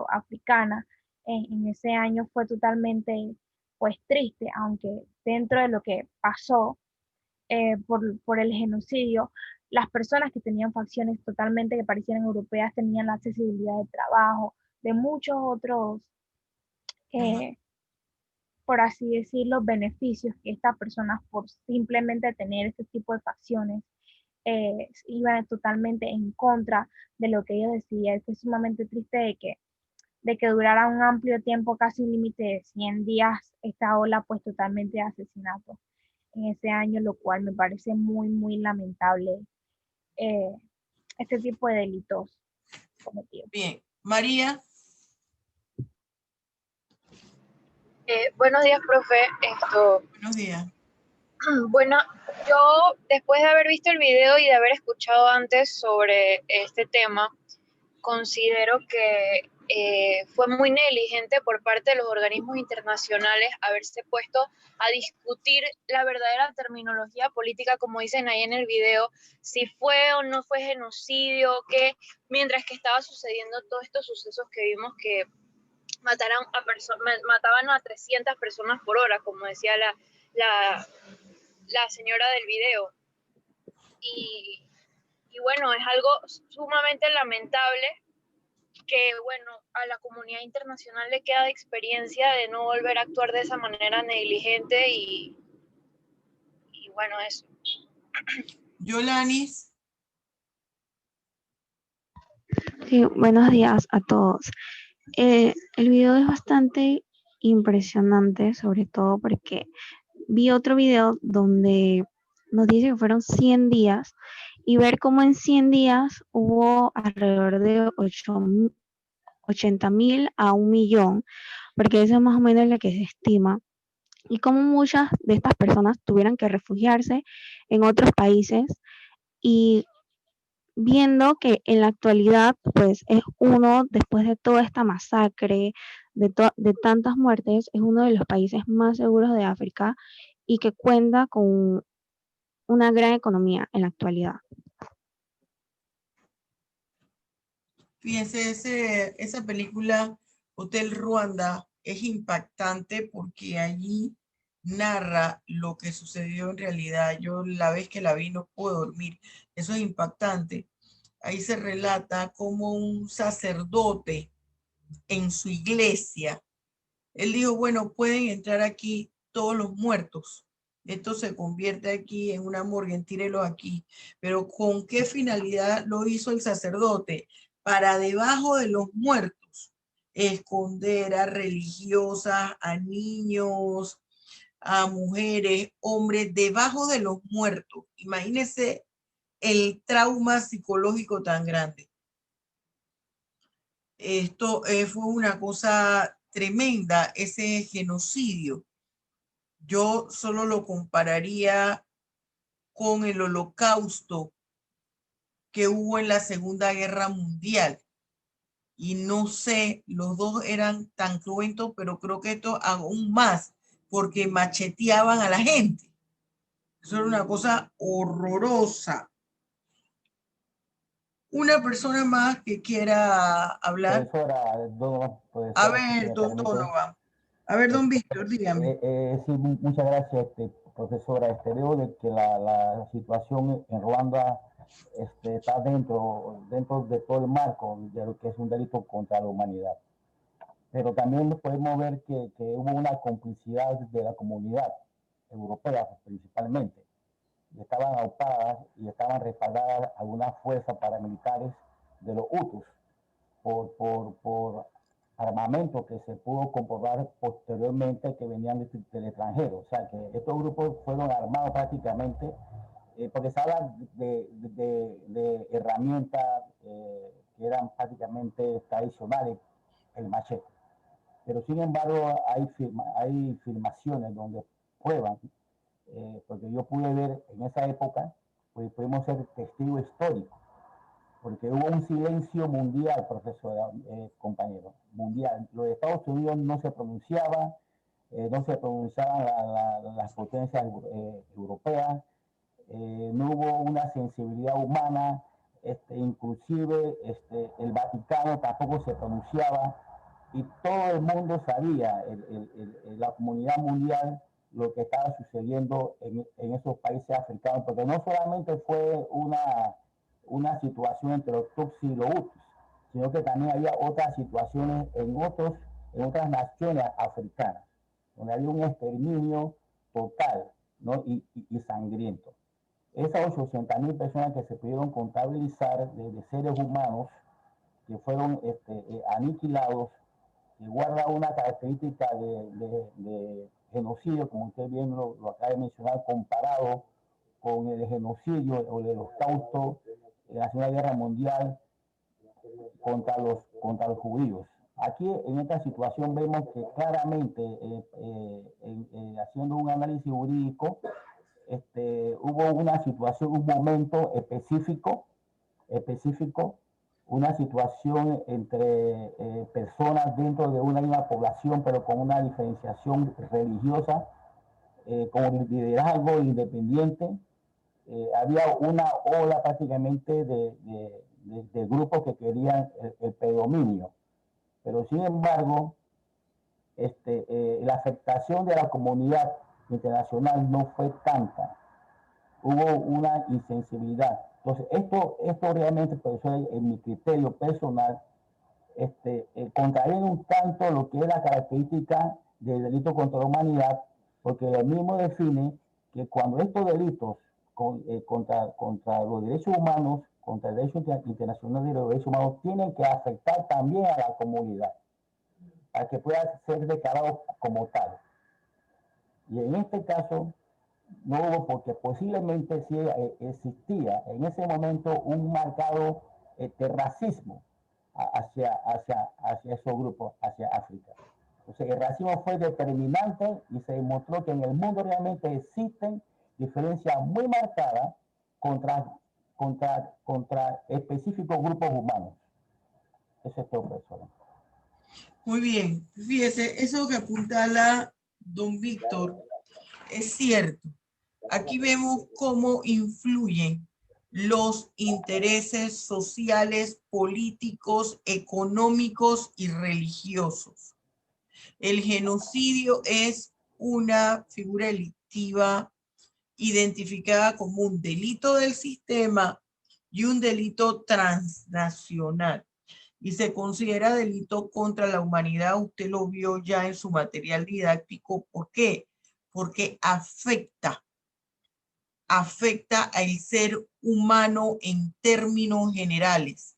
africana en ese año fue totalmente pues triste, aunque dentro de lo que pasó por el genocidio, las personas que tenían facciones totalmente que parecían europeas tenían la accesibilidad de trabajo, de muchos otros, por así decirlo, beneficios que estas personas por simplemente tener este tipo de facciones iban totalmente en contra de lo que ellos decían. Es sumamente triste de que durara un amplio tiempo, casi un límite de 100 días, esta ola pues totalmente de asesinatos en ese año, lo cual me parece muy, muy lamentable este tipo de delitos cometidos. Bien. María. Buenos días, profe. Buenos días. Bueno, yo después de haber visto el video y de haber escuchado antes sobre este tema, considero que fue muy negligente por parte de los organismos internacionales haberse puesto a discutir la verdadera terminología política, como dicen ahí en el video, si fue o no fue genocidio, que mientras que estaba sucediendo todos estos sucesos que vimos que mataban a 300 personas por hora, como decía la señora del video. Y bueno, es algo sumamente lamentable que, bueno, a la comunidad internacional le queda de experiencia de no volver a actuar de esa manera negligente y bueno, eso. Yolanis. Sí, buenos días a todos. El video es bastante impresionante, sobre todo porque vi otro video donde nos dice que fueron 100 días y ver cómo en 100 días hubo alrededor de 80,000 a 1 millón, porque eso es más o menos lo que se estima. y cómo muchas de estas personas tuvieran que refugiarse en otros países y viendo que en la actualidad pues es uno, después de toda esta masacre, de tantas muertes, es uno de los países más seguros de África y que cuenta con una gran economía en la actualidad. Fíjense, esa película Hotel Ruanda es impactante porque allí narra lo que sucedió en realidad. Yo la vez que la vi no puedo dormir. Eso es impactante. Ahí se relata cómo un sacerdote en su iglesia, él dijo, bueno, pueden entrar aquí todos los muertos. Esto se convierte aquí en una morgue, tírelos aquí. Pero ¿con qué finalidad lo hizo el sacerdote? Para debajo de los muertos, esconder a religiosas, a niños, a mujeres, hombres, debajo de los muertos. Imagínense el trauma psicológico tan grande. Esto fue una cosa tremenda, ese genocidio. Yo solo lo compararía con el holocausto que hubo en la Segunda Guerra Mundial. Y no sé, los dos eran tan cruentos, pero creo que esto aún más, porque macheteaban a la gente. Eso era una cosa horrorosa. Una persona más que quiera hablar. A ver, don Donovan. A ver, don Víctor, dígame. Sí, muchas gracias, profesora. Veo de que la situación en Ruanda está dentro de todo el marco de lo que es un delito contra la humanidad. Pero también podemos ver que hubo una complicidad de la comunidad europea, principalmente. Y estaban aupadas y estaban respaldadas algunas fuerzas paramilitares de los Hutus por armamento que se pudo comprobar posteriormente que venían del extranjero. O sea, que estos grupos fueron armados prácticamente, porque se habla de herramientas que eran prácticamente tradicionales, el machete. Pero sin embargo hay filmaciones donde prueban, porque yo pude ver en esa época, pues pudimos ser testigos históricos, porque hubo un silencio mundial, profesora, compañero, mundial. Los Estados Unidos no se pronunciaban, no se pronunciaban las potencias europeas, no hubo una sensibilidad humana, inclusive el Vaticano tampoco se pronunciaba, y todo el mundo sabía, la comunidad mundial, lo que estaba sucediendo en esos países africanos, porque no solamente fue una situación entre los Tutsis y los Hutus, sino que también había otras situaciones en otras naciones africanas, donde había un exterminio total, ¿no? y sangriento. Esas 800.000 personas que se pudieron contabilizar de seres humanos que fueron aniquilados, que guarda una característica de genocidio, como usted bien lo acaba de mencionar, comparado con el genocidio o el holocausto en la Segunda Guerra Mundial contra los judíos. Aquí en esta situación vemos que claramente, haciendo un análisis jurídico, hubo una situación, un momento específico, una situación entre personas dentro de una misma población, pero con una diferenciación religiosa, con liderazgo independiente. Había una ola prácticamente de grupos que querían el predominio. Pero sin embargo, la afectación de la comunidad internacional no fue tanta. Hubo una insensibilidad. Entonces, esto realmente, profesor, en mi criterio personal, contraviene un tanto lo que es la característica del delito contra la humanidad, porque el mismo define que cuando estos delitos contra los derechos humanos, contra el derecho internacional de los derechos humanos, tienen que afectar también a la comunidad, para que pueda ser declarado como tal. Y en este caso, no hubo, porque posiblemente sí existía en ese momento un marcado racismo hacia esos grupos, hacia África. Entonces, el racismo fue determinante y se demostró que en el mundo realmente existen diferencias muy marcadas contra específicos grupos humanos. Ese es todo, profesor. Muy bien. Fíjese, eso que apuntala don Víctor es cierto. Aquí vemos cómo influyen los intereses sociales, políticos, económicos y religiosos. El genocidio es una figura delictiva identificada como un delito del sistema y un delito transnacional. Y se considera delito contra la humanidad. Usted lo vio ya en su material didáctico. ¿Por qué? Porque afecta al ser humano en términos generales.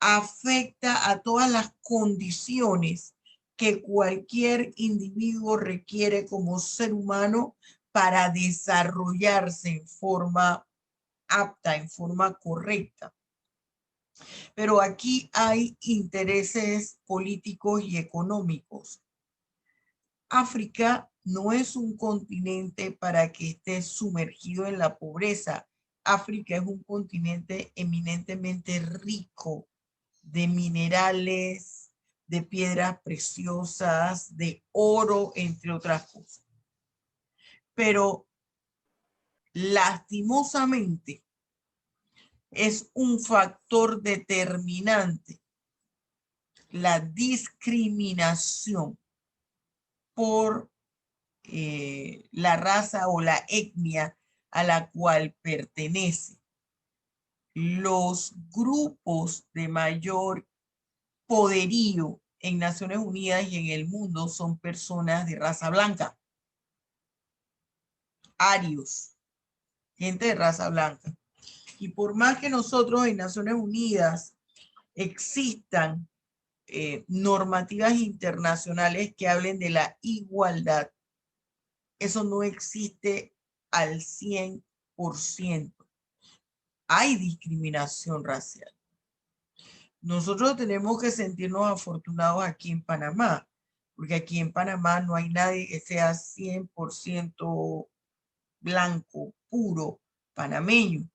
Afecta a todas las condiciones que cualquier individuo requiere como ser humano para desarrollarse en forma apta, en forma correcta. Pero aquí hay intereses políticos y económicos. África no es un continente para que esté sumergido en la pobreza. África es un continente eminentemente rico de minerales, de piedras preciosas, de oro, entre otras cosas. Pero lastimosamente es un factor determinante la discriminación por la raza o la etnia a la cual pertenece. Los grupos de mayor poderío en Naciones Unidas y en el mundo son personas de raza blanca, arios, gente de raza blanca. Y por más que nosotros en Naciones Unidas existan normativas internacionales que hablen de la igualdad, eso no existe al 100%. Hay discriminación racial. Nosotros tenemos que sentirnos afortunados aquí en Panamá, porque aquí en Panamá no hay nadie que sea 100% blanco, puro, panameño.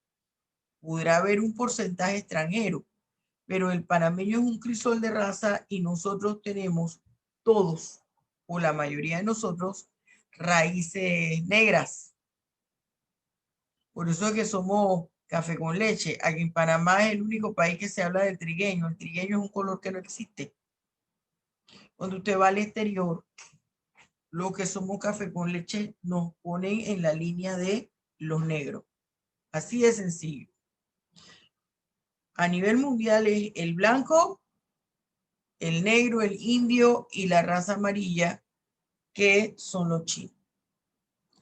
Podrá haber un porcentaje extranjero, pero el panameño es un crisol de raza y nosotros tenemos todos, o la mayoría de nosotros, raíces negras. Por eso es que somos café con leche. Aquí en Panamá es el único país que se habla del trigueño. El trigueño es un color que no existe. Cuando usted va al exterior, los que somos café con leche nos ponen en la línea de los negros. Así de sencillo. A nivel mundial es el blanco, el negro, el indio y la raza amarilla, que son los chinos.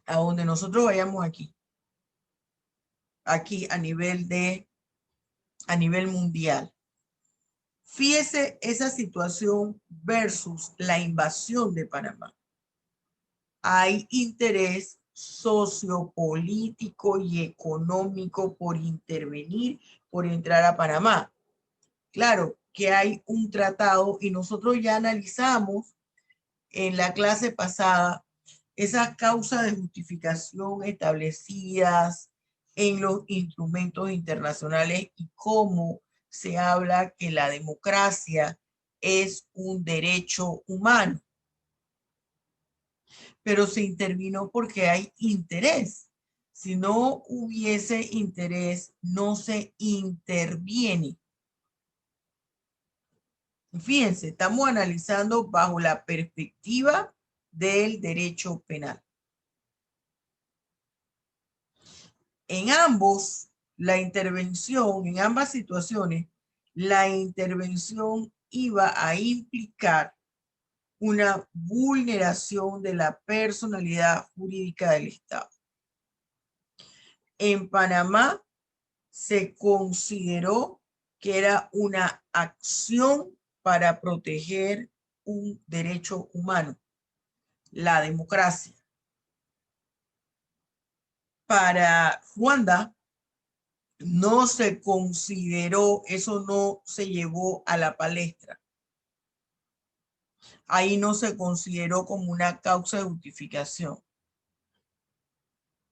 A donde nosotros vayamos aquí a nivel mundial. Fíjese esa situación versus la invasión de Panamá. Hay interés sociopolítico y económico por intervenir, por entrar a Panamá. Claro que hay un tratado y nosotros ya analizamos en la clase pasada esas causas de justificación establecidas en los instrumentos internacionales y cómo se habla que la democracia es un derecho humano. Pero se intervino porque hay interés. Si no hubiese interés, no se interviene. Fíjense, estamos analizando bajo la perspectiva del derecho penal. En ambos, la intervención, en ambas situaciones, la intervención iba a implicar una vulneración de la personalidad jurídica del Estado. En Panamá se consideró que era una acción para proteger un derecho humano, la democracia. Para Ruanda no se consideró, eso no se llevó a la palestra. Ahí no se consideró como una causa de justificación.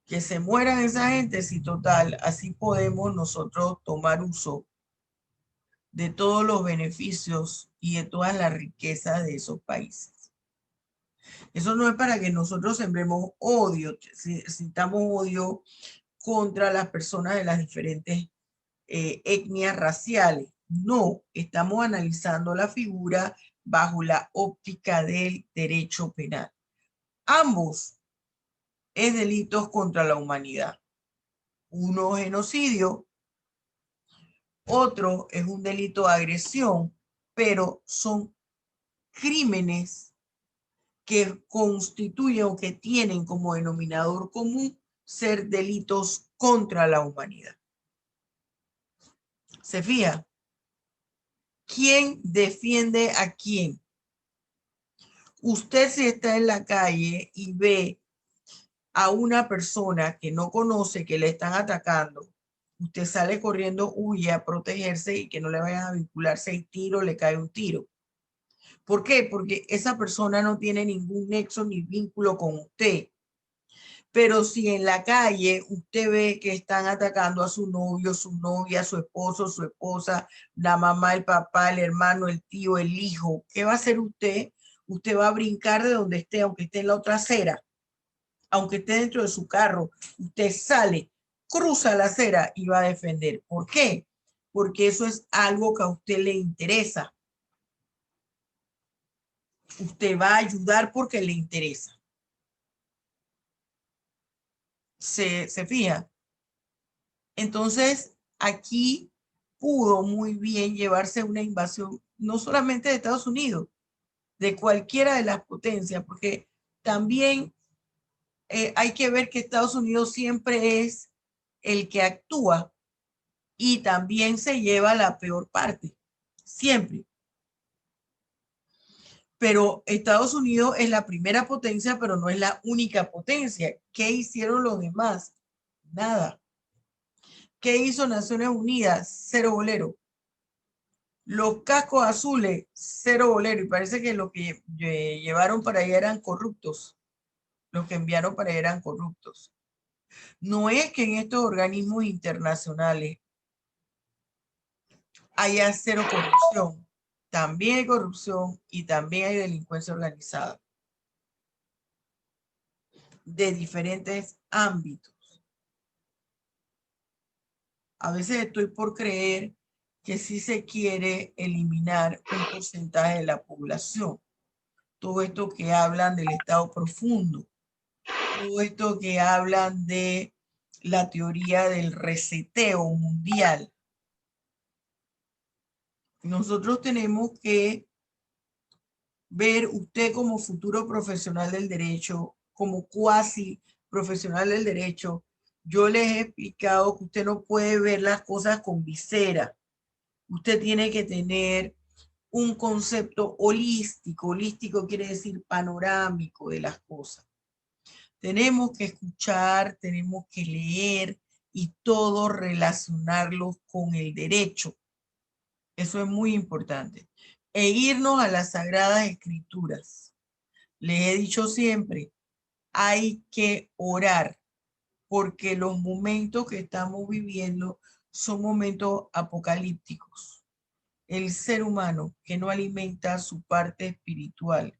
Que se mueran esa gente, sí, total, así podemos nosotros tomar uso de todos los beneficios y de todas las riquezas de esos países. Eso no es para que nosotros sembremos odio, sintamos odio contra las personas de las diferentes etnias raciales. No, estamos analizando la figura bajo la óptica del derecho penal. Ambos es delitos contra la humanidad. Uno genocidio, otro es un delito de agresión, pero son crímenes que constituyen o que tienen como denominador común ser delitos contra la humanidad. ¿Se fija? ¿Quién defiende a quién? Usted, si está en la calle y ve a una persona que no conoce que le están atacando, usted sale corriendo, huye a protegerse y que no le vayan a vincular 6 tiros, le cae un tiro. ¿Por qué? Porque esa persona no tiene ningún nexo ni vínculo con usted. Pero si en la calle usted ve que están atacando a su novio, su novia, su esposo, su esposa, la mamá, el papá, el hermano, el tío, el hijo, ¿qué va a hacer usted? Usted va a brincar de donde esté, aunque esté en la otra acera, aunque esté dentro de su carro. Usted sale, cruza la acera y va a defender. ¿Por qué? Porque eso es algo que a usted le interesa. Usted va a ayudar porque le interesa. ¿Se fija? Entonces, aquí pudo muy bien llevarse una invasión, no solamente de Estados Unidos, de cualquiera de las potencias, porque también hay que ver que Estados Unidos siempre es el que actúa y también se lleva la peor parte, siempre. Pero Estados Unidos es la primera potencia, pero no es la única potencia. ¿Qué hicieron los demás? Nada. ¿Qué hizo Naciones Unidas? Cero bolero. Los cascos azules, cero bolero. Y parece que los que llevaron para allá eran corruptos. Los que enviaron para allá eran corruptos. No es que en estos organismos internacionales haya cero corrupción. También hay corrupción y también hay delincuencia organizada. De diferentes ámbitos. A veces estoy por creer que sí se quiere eliminar un porcentaje de la población. Todo esto que hablan del estado profundo, todo esto que hablan de la teoría del reseteo mundial. Nosotros tenemos que ver, usted como futuro profesional del derecho, como cuasi profesional del derecho, yo les he explicado que usted no puede ver las cosas con visera. Usted tiene que tener un concepto holístico. Holístico quiere decir panorámico de las cosas. Tenemos que escuchar, tenemos que leer y todo relacionarlo con el derecho. Eso es muy importante. E irnos a las Sagradas Escrituras. Les he dicho siempre, hay que orar porque los momentos que estamos viviendo son momentos apocalípticos. El ser humano que no alimenta su parte espiritual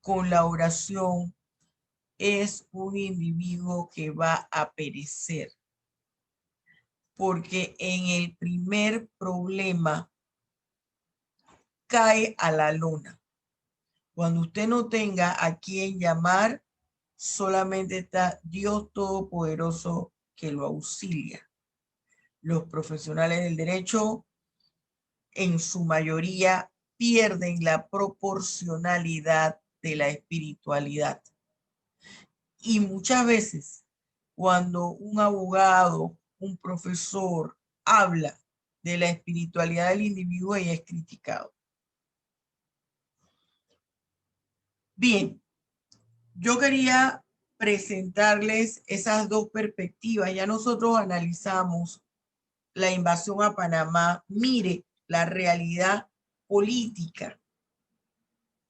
con la oración es un individuo que va a perecer. Porque en el primer problema cae a la lona. Cuando usted no tenga a quien llamar, solamente está Dios Todopoderoso que lo auxilia. Los profesionales del derecho, en su mayoría, pierden la proporcionalidad de la espiritualidad. Y muchas veces, cuando un abogado, un profesor, habla de la espiritualidad del individuo, ella es criticado. Bien, yo quería presentarles esas dos perspectivas. Ya nosotros analizamos la invasión a Panamá. Mire la realidad política.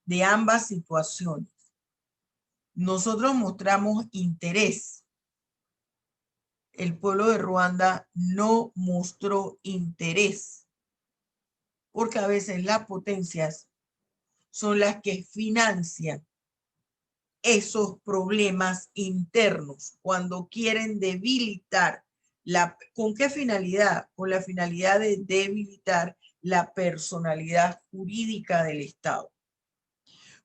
de ambas situaciones. Nosotros mostramos interés. El pueblo de Ruanda no mostró interés, porque a veces las potencias son las que financian esos problemas internos cuando quieren debilitar ¿con qué finalidad? Con la finalidad de debilitar la personalidad jurídica del Estado.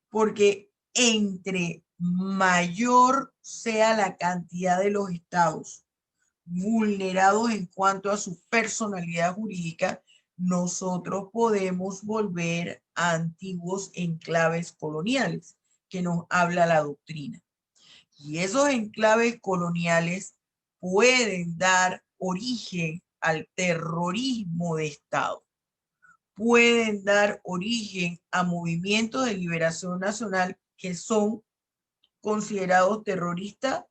Porque entre mayor sea la cantidad de los estados vulnerados en cuanto a su personalidad jurídica, nosotros podemos volver a antiguos enclaves coloniales que nos habla la doctrina. Y esos enclaves coloniales pueden dar origen al terrorismo de Estado. Pueden dar origen a movimientos de liberación nacional que son considerados terroristas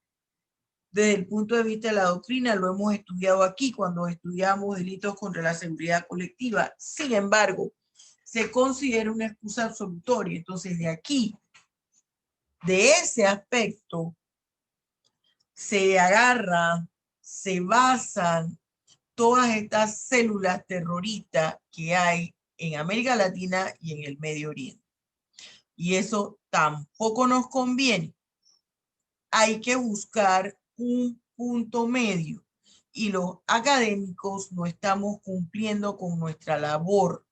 desde el punto de vista de la doctrina. Lo hemos estudiado aquí cuando estudiamos delitos contra la seguridad colectiva. Sin embargo, se considera una excusa absolutoria. Entonces, de aquí, de ese aspecto, se agarran, se basan todas estas células terroristas que hay en América Latina y en el Medio Oriente. Y eso tampoco nos conviene. Hay que buscar un punto medio y los académicos no estamos cumpliendo con nuestra labor.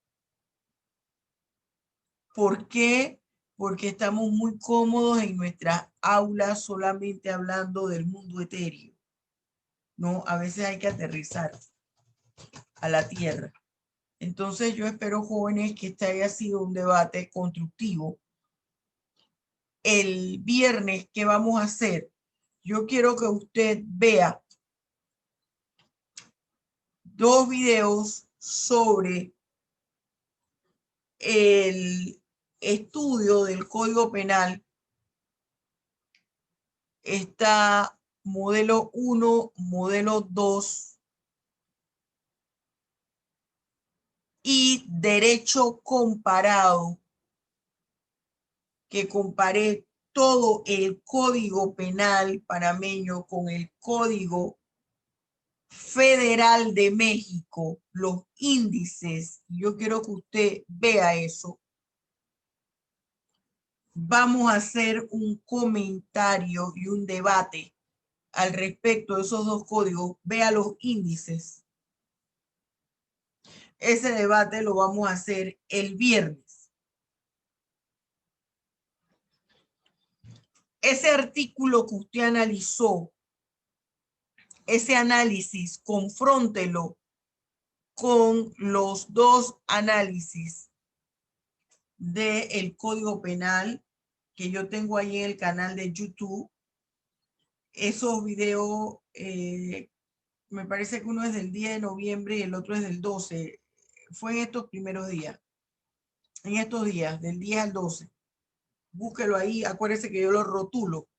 ¿Por qué? Porque estamos muy cómodos en nuestras aulas solamente hablando del mundo etéreo. No, a veces hay que aterrizar a la tierra. Entonces yo espero, jóvenes, que este haya sido un debate constructivo. El viernes, ¿qué vamos a hacer? Yo quiero que usted vea 2 videos sobre el estudio del Código Penal. Está modelo 1, modelo 2 y derecho comparado, que comparé todo el Código Penal panameño con el Código Federal de México, los índices. Yo quiero que usted vea eso. Vamos a hacer un comentario y un debate al respecto de esos 2 códigos. Vea los índices. Ese debate lo vamos a hacer el viernes. Ese artículo que usted analizó, ese análisis, confróntelo con los 2 análisis del Código Penal que yo tengo ahí en el canal de YouTube. Esos videos, me parece que uno es del 10 de noviembre y el otro es del 12. Fue en estos primeros días. En estos días, del 10 al 12. Búsquelo ahí, acuérdese que yo lo rotulo.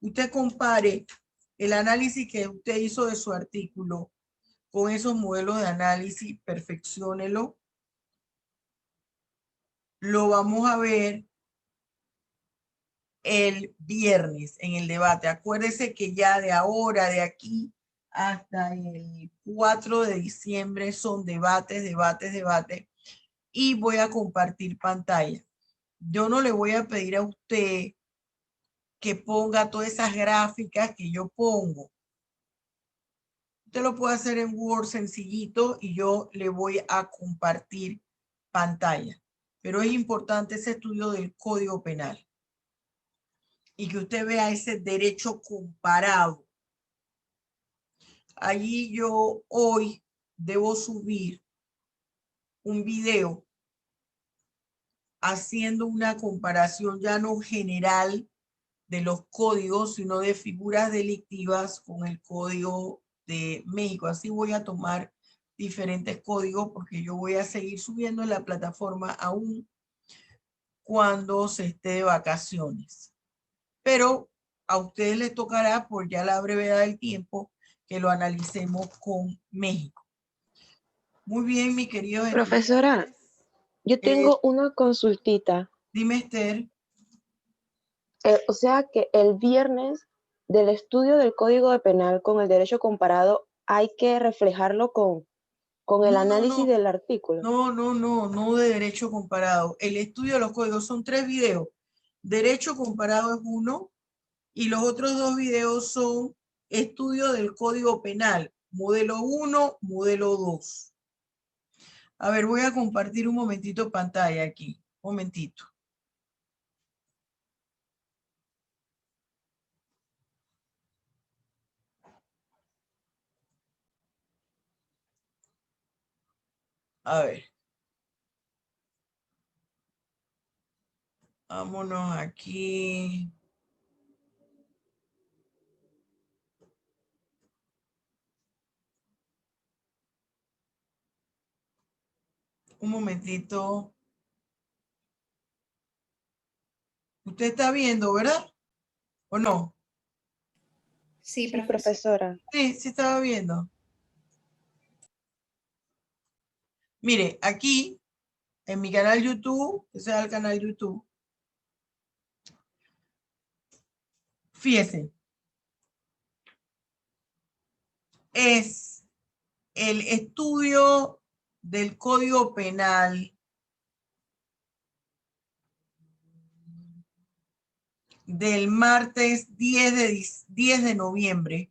Usted compare el análisis que usted hizo de su artículo con esos modelos de análisis, perfecciónelo. Lo vamos a ver el viernes en el debate. Acuérdese que ya de ahora, de aquí hasta el 4 de diciembre son debates. Y voy a compartir pantalla. Yo no le voy a pedir a usted que ponga todas esas gráficas que yo pongo. Usted lo puede hacer en Word sencillito y yo le voy a compartir pantalla. Pero es importante ese estudio del Código Penal y que usted vea ese derecho comparado. Allí yo hoy debo subir un video haciendo una comparación ya no general de los códigos, sino de figuras delictivas con el Código de México. Así voy a tomar diferentes códigos porque yo voy a seguir subiendo en la plataforma aún cuando se esté de vacaciones. Pero a ustedes les tocará, por ya la brevedad del tiempo, que lo analicemos con México. Muy bien, mi querido. Profesora, yo tengo una consultita. Dime, Esther. O sea que el viernes del estudio del Código Penal con el derecho comparado hay que reflejarlo con el análisis del artículo. No de derecho comparado. El estudio de los códigos son 3 videos. Derecho comparado es uno y los otros 2 videos son estudio del Código Penal, modelo 1, modelo 2. A ver, voy a compartir un momentito pantalla aquí. Un momentito. A ver. Vámonos aquí. Un momentito. Usted está viendo, ¿verdad? ¿O no? Sí, profesora. Sí, sí estaba viendo. Mire, aquí en mi canal YouTube, ese es el canal YouTube. Fíjese. Es el estudio del Código Penal del martes 10 de noviembre.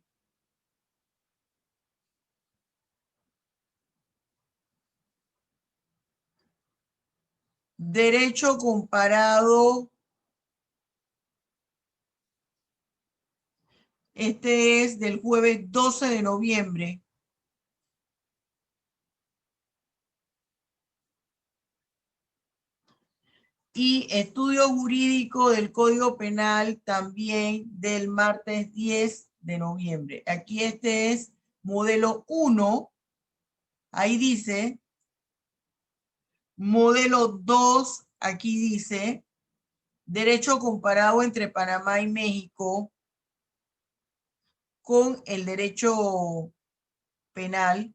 Derecho comparado. Este es del jueves 12 de noviembre. Y estudio jurídico del Código Penal también del martes 10 de noviembre. Aquí este es modelo 1. Ahí dice. Modelo 2, aquí dice. Derecho comparado entre Panamá y México con el derecho penal.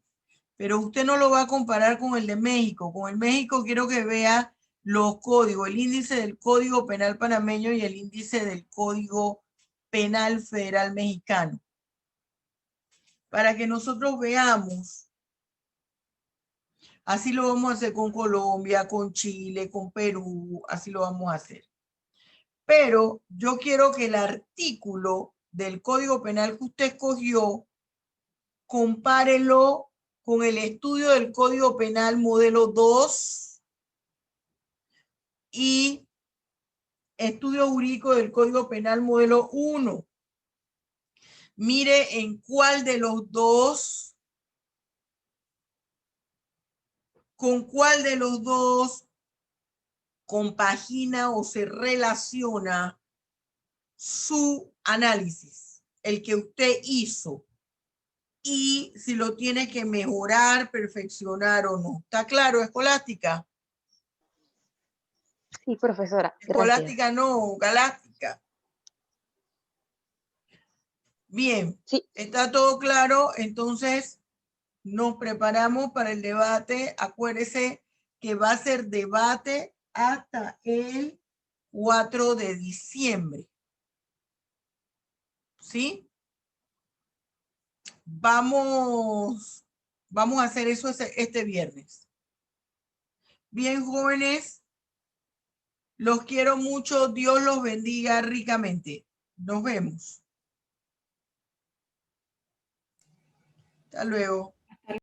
Pero usted no lo va a comparar con el de México. Con el México quiero que vea los códigos, el índice del Código Penal panameño y el índice del Código Penal Federal Mexicano. Para que nosotros veamos. Así lo vamos a hacer con Colombia, con Chile, con Perú. Así lo vamos a hacer. Pero yo quiero que el artículo del Código Penal que usted escogió, compárelo con el estudio del Código Penal modelo 2 y estudio jurídico del Código Penal modelo 1. Mire en cuál de los dos, con cuál de los dos compagina o se relaciona su análisis, el que usted hizo, y si lo tiene que mejorar, perfeccionar o no. ¿Está claro, Escolástica? Sí, profesora. Escolástica no, Galáctica. Bien, sí. Está todo claro, entonces nos preparamos para el debate. Acuérdese que va a ser debate hasta el 4 de diciembre. ¿Sí? Vamos a hacer eso este viernes. Bien, jóvenes, los quiero mucho. Dios los bendiga ricamente. Nos vemos. Hasta luego.